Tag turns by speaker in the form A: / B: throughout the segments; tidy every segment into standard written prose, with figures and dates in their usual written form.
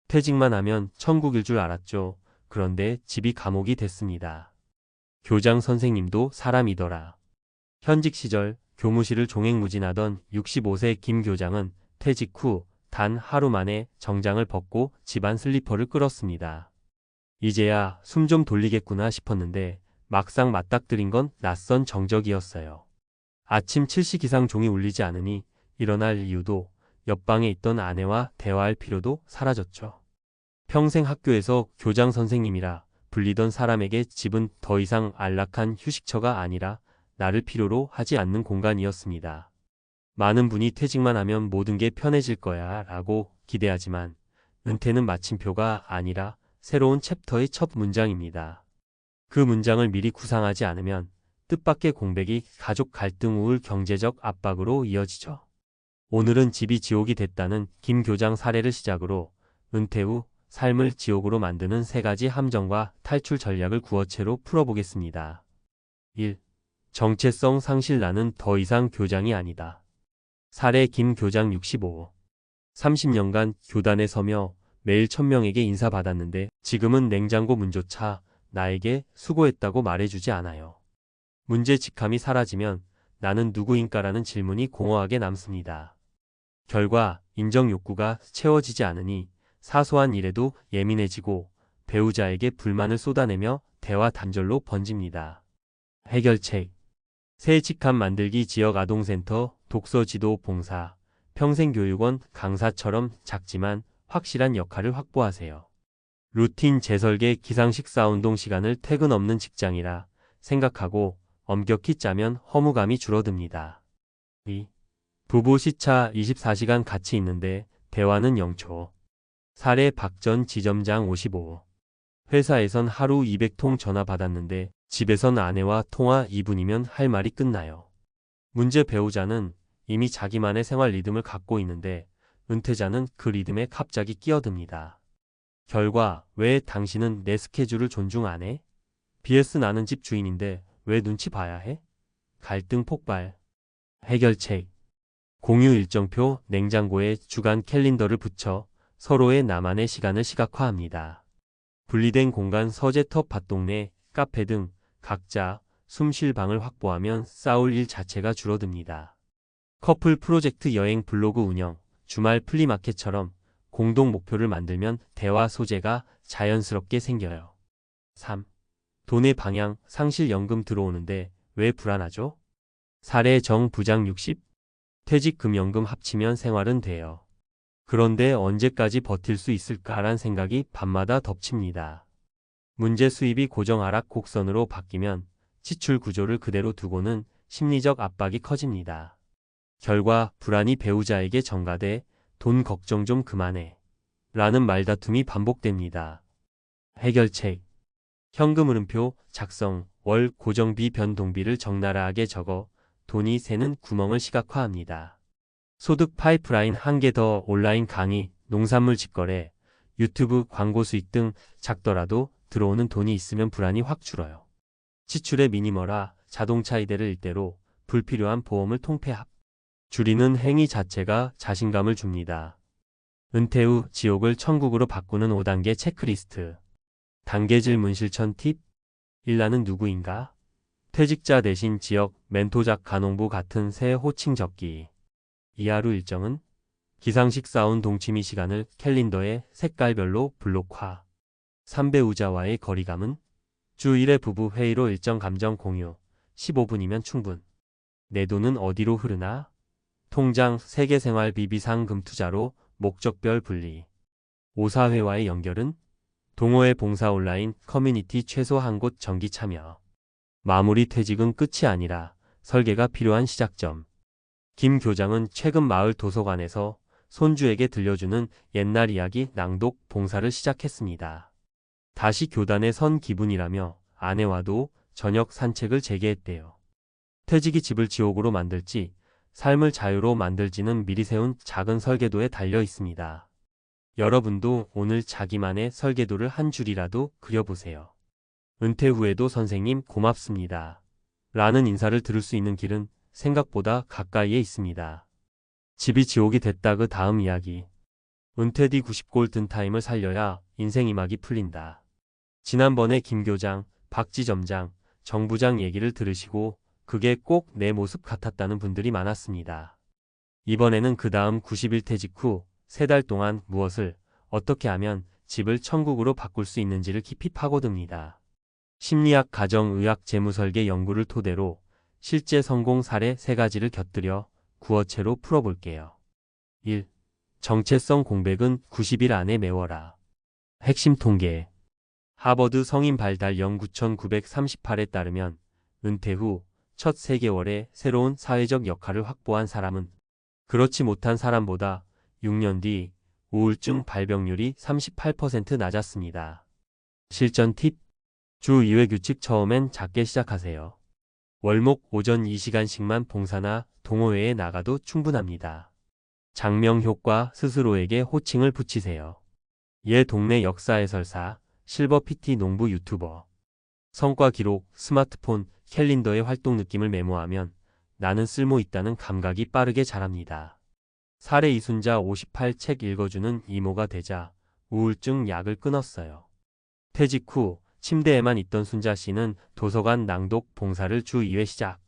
A: 퇴직만 하면 천국일 줄 알았죠. 그런데 집이 감옥이 됐습니다. 교장 선생님도 사람이더라. 현직 시절 교무실을 종횡무진하던 65세 김 교장은 퇴직 후 단 하루 만에 정장을 벗고 집안 슬리퍼를 끌었습니다. 이제야 숨 좀 돌리겠구나 싶었는데 막상 맞닥뜨린 건 낯선 정적이었어요. 아침 7시 기상 종이 울리지 않으니 일어날 이유도 옆방에 있던 아내와 대화할 필요도 사라졌죠. 평생 학교에서 교장 선생님이라 불리던 사람에게 집은 더 이상 안락한 휴식처가 아니라 나를 필요로 하지 않는 공간이었습니다. 많은 분이 퇴직만 하면 모든 게 편해질 거야 라고 기대하지만 은퇴는 마침표가 아니라 새로운 챕터의 첫 문장입니다. 그 문장을 미리 구상하지 않으면 뜻밖의 공백이 가족 갈등, 우울, 경제적 압박으로 이어지죠. 오늘은 집이 지옥이 됐다는 김 교장 사례를 시작으로 은퇴 후 삶을 지옥으로 만드는 3가지 함정과 탈출 전략을 구어체로 풀어보겠습니다. 1. 정체성 상실. 나는 더 이상 교장이 아니다. 사례 김 교장 65. 30년간 교단에 서며 매일 1000명에게 인사받았는데 지금은 냉장고 문조차 나에게 수고했다고 말해주지 않아요. 문제직함이 사라지면 나는 누구인가라는 질문이 공허하게 남습니다. 결과 인정 욕구가 채워지지 않으니 사소한 일에도 예민해지고 배우자에게 불만을 쏟아내며 대화 단절로 번집니다. 해결책. 새 직함 만들기. 지역아동센터, 독서지도 봉사, 평생교육원 강사처럼 작지만 확실한 역할을 확보하세요. 루틴 재설계. 기상식사 운동 시간을 퇴근 없는 직장이라 생각하고 엄격히 짜면 허무감이 줄어듭니다. 2. 부부 시차. 24시간 같이 있는데 대화는 0초. 사례 박 전 지점장 55. 회사에선 하루 200통 전화 받았는데 집에선 아내와 통화 2분이면 할 말이 끝나요. 문제 배우자는 이미 자기만의 생활 리듬을 갖고 있는데 은퇴자는 그 리듬에 갑자기 끼어듭니다. 결과 왜 당신은 내 스케줄을 존중 안 해? vs 나는 집 주인인데 왜 눈치 봐야 해? 갈등 폭발. 해결책. 공유 일정표. 냉장고에 주간 캘린더를 붙여 서로의 나만의 시간을 시각화합니다. 분리된 공간. 서재터, 밭동네, 카페 등 각자 숨 쉴 방을 확보하면 싸울 일 자체가 줄어듭니다. 커플 프로젝트. 여행 블로그 운영, 주말 플리마켓처럼 공동 목표를 만들면 대화 소재가 자연스럽게 생겨요. 3. 돈의 방향. 상실. 연금 들어오는데 왜 불안하죠? 사례 정 부장 60. 퇴직금연금 합치면 생활은 돼요. 그런데 언제까지 버틸 수 있을까란 생각이 밤마다 덮칩니다. 문제. 수입이 고정 하락 곡선으로 바뀌면 지출 구조를 그대로 두고는 심리적 압박이 커집니다. 결과 불안이 배우자에게 전가돼 돈 걱정 좀 그만해 라는 말다툼이 반복됩니다. 해결책. 현금 흐름표 작성. 월 고정비 변동비를 적나라하게 적어 돈이 새는 구멍을 시각화합니다. 소득 파이프라인. 한 개 더. 온라인 강의, 농산물 직거래, 유튜브 광고 수익 등 작더라도 들어오는 돈이 있으면 불안이 확 줄어요. 지출의 미니멀화. 자동차 1대를 1대로 불필요한 보험을 통폐합. 줄이는 행위 자체가 자신감을 줍니다. 은퇴 후 지옥을 천국으로 바꾸는 5단계 체크리스트. 단계 질문 실천 팁. 1. 나는 누구인가? 퇴직자 대신 지역, 멘토작, 간홍부 같은 새 호칭 적기. 2. 하루 일정은? 기상식 싸운 동치미 시간을 캘린더에 색깔별로 블록화. 3. 배우자와의 거리감은? 주 1회 부부 회의로 일정 감정 공유. 15분이면 충분. 내 돈은 어디로 흐르나? 통장, 세계생활 비비상금 투자로 목적별 분리. 5. 사회와의 연결은? 동호회 봉사 온라인 커뮤니티 최소 한 곳 정기 참여. 마무리. 퇴직은 끝이 아니라 설계가 필요한 시작점. 김 교장은 최근 마을 도서관에서 손주에게 들려주는 옛날 이야기 낭독 봉사를 시작했습니다. 다시 교단에 선 기분이라며 아내와도 저녁 산책을 재개했대요. 퇴직이 집을 지옥으로 만들지 삶을 자유로 만들지는 미리 세운 작은 설계도에 달려 있습니다. 여러분도 오늘 자기만의 설계도를 한 줄이라도 그려보세요. 은퇴 후에도 선생님 고맙습니다. 라는 인사를 들을 수 있는 길은 생각보다 가까이에 있습니다. 집이 지옥이 됐다. 그 다음 이야기. 은퇴 뒤 90골든타임을 살려야 인생 이막이 풀린다. 지난번에 김 교장, 박지점장, 정 부장 얘기를 들으시고 그게 꼭 내 모습 같았다는 분들이 많았습니다. 이번에는 그 다음 90일 퇴직 후 3달 동안 무엇을 어떻게 하면 집을 천국으로 바꿀 수 있는지를 깊이 파고듭니다. 심리학, 가정의학, 재무설계 연구를 토대로 실제 성공 사례 3가지를 곁들여 구어체로 풀어볼게요. 1. 정체성 공백은 90일 안에 메워라. 핵심 통계. 하버드 성인 발달령 9938에 따르면 은퇴 후 첫 3개월에 새로운 사회적 역할을 확보한 사람은 그렇지 못한 사람보다 6년 뒤 우울증 발병률이 38% 낮았습니다. 실전 팁. 주 2회 규칙. 처음엔 작게 시작하세요. 월목 오전 2시간씩만 봉사나 동호회에 나가도 충분합니다. 장명 효과. 스스로에게 호칭을 붙이세요. 예 동네 역사 해설사, 실버 PT 농부 유튜버. 성과 기록. 스마트폰, 캘린더에 활동 느낌을 메모하면 나는 쓸모 있다는 감각이 빠르게 자랍니다. 사례. 이순자 58 책 읽어주는 이모가 되자 우울증 약을 끊었어요. 퇴직 후 침대에만 있던 순자 씨는 도서관 낭독 봉사를 주 2회 시작.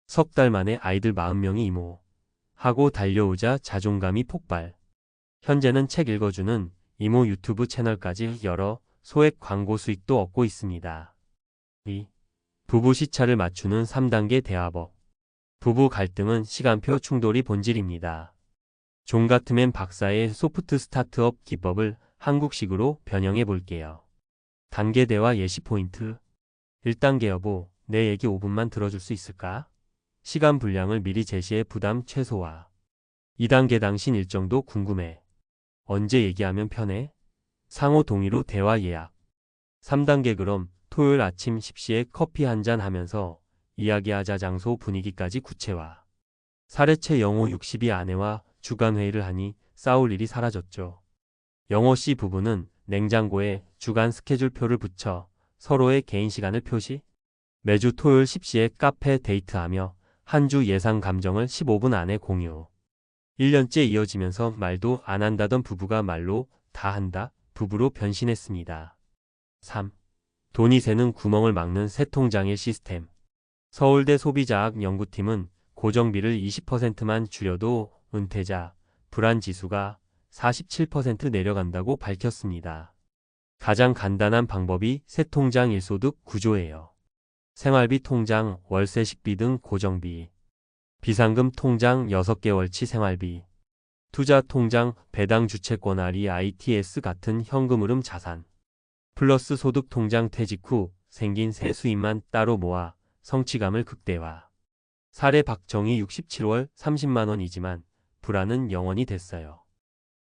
A: 석 달 만에 아이들 40명이 이모 하고 달려오자 자존감이 폭발. 현재는 책 읽어주는 이모 유튜브 채널까지 열어 소액 광고 수익도 얻고 있습니다. 2. 부부 시차를 맞추는 3단계 대화법. 부부 갈등은 시간표 충돌이 본질입니다. 존 가트맨 박사의 소프트 스타트업 기법을 한국식으로 변형해 볼게요. 단계 대화 예시 포인트. 1단계. 여보, 내 얘기 5분만 들어줄 수 있을까? 시간 분량을 미리 제시해 부담 최소화. 2단계. 당신 일정도 궁금해. 언제 얘기하면 편해? 상호 동의로 대화 예약. 3단계. 그럼 토요일 아침 10시에 커피 한잔 하면서 이야기하자. 장소 분위기까지 구체화. 사례체. 영호 60이 아내와 주간 회의를 하니 싸울 일이 사라졌죠. 영호 씨 부부는 냉장고에 주간 스케줄표를 붙여 서로의 개인 시간을 표시. 매주 토요일 10시에 카페 데이트하며 한 주 예상 감정을 15분 안에 공유. 1년째 이어지면서 말도 안 한다던 부부가 말로 다 한다 부부로 변신했습니다. 3. 돈이 새는 구멍을 막는 새 통장의 시스템. 서울대 소비자학 연구팀은 고정비를 20%만 줄여도 은퇴자 불안지수가 47% 내려간다고 밝혔습니다. 가장 간단한 방법이 새 통장 1소득 구조예요. 생활비 통장, 월세 식비 등 고정비. 비상금 통장 6개월치 생활비. 투자 통장, 배당 주채권 RE, ITS 같은 현금 흐름 자산. 플러스 소득 통장. 퇴직 후 생긴 새 수입만 따로 모아 성취감을 극대화. 사례. 박정희 67월 30만원이지만 불안은 영원이 됐어요.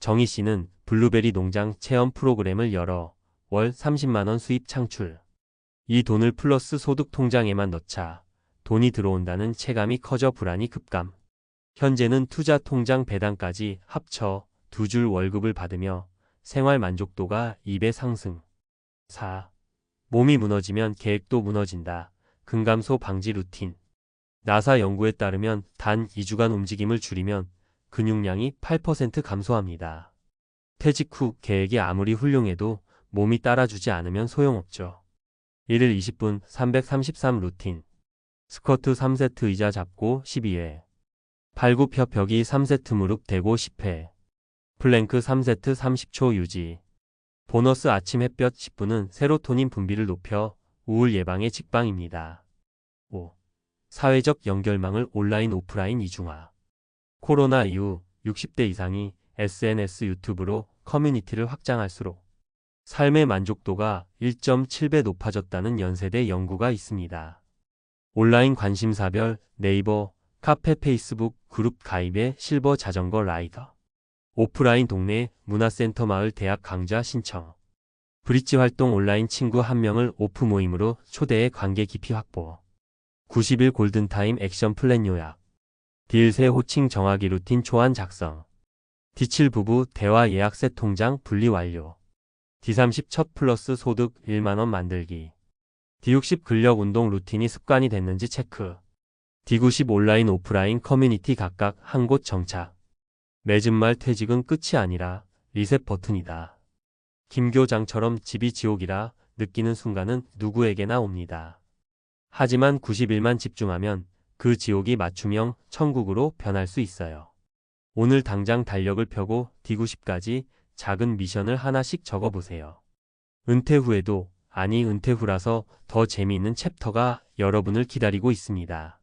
A: 정희 씨는 블루베리 농장 체험 프로그램을 열어 월 30만원 수입 창출. 이 돈을 플러스 소득 통장에만 넣자 돈이 들어온다는 체감이 커져 불안이 급감. 현재는 투자 통장 배당까지 합쳐 2줄 월급을 받으며 생활 만족도가 2배 상승. 4. 몸이 무너지면 계획도 무너진다. 근감소 방지 루틴. 나사 연구에 따르면 단 2주간 움직임을 줄이면 근육량이 8% 감소합니다. 퇴직 후 계획이 아무리 훌륭해도 몸이 따라주지 않으면 소용없죠. 1일 20분 333 루틴. 스쿼트 3세트 의자 잡고 12회. 팔굽혀 펴기 3세트 무릎 대고 10회. 플랭크 3세트 30초 유지. 보너스. 아침 햇볕 10분은 세로토닌 분비를 높여 우울 예방의 직방입니다. 5. 사회적 연결망을 온라인 오프라인 이중화. 코로나 이후 60대 이상이 SNS 유튜브로 커뮤니티를 확장할수록 삶의 만족도가 1.7배 높아졌다는 연세대 연구가 있습니다. 온라인 관심사별 네이버, 카페, 페이스북 그룹 가입에 실버 자전거 라이더. 오프라인 동네 문화센터 마을 대학 강좌 신청. 브릿지 활동. 온라인 친구 1명을 오프 모임으로 초대해 관계 깊이 확보. 90일 골든타임 액션 플랜 요약. 딜세 호칭 정하기 루틴 초안 작성. D7 부부 대화 예약 새 통장 분리 완료. D30 첫 플러스 소득 1만원 만들기. D60 근력 운동 루틴이 습관이 됐는지 체크. D90 온라인 오프라인 커뮤니티 각각 한 곳 정착. 맺은 말. 퇴직은 끝이 아니라 리셋 버튼이다. 김교장처럼 집이 지옥이라 느끼는 순간은 누구에게나 옵니다. 하지만 90일만 집중하면 그 지옥이 맞춤형 천국으로 변할 수 있어요. 오늘 당장 달력을 펴고 D90까지 작은 미션을 하나씩 적어보세요. 은퇴 후에도, 아니 은퇴 후라서 더 재미있는 챕터가 여러분을 기다리고 있습니다.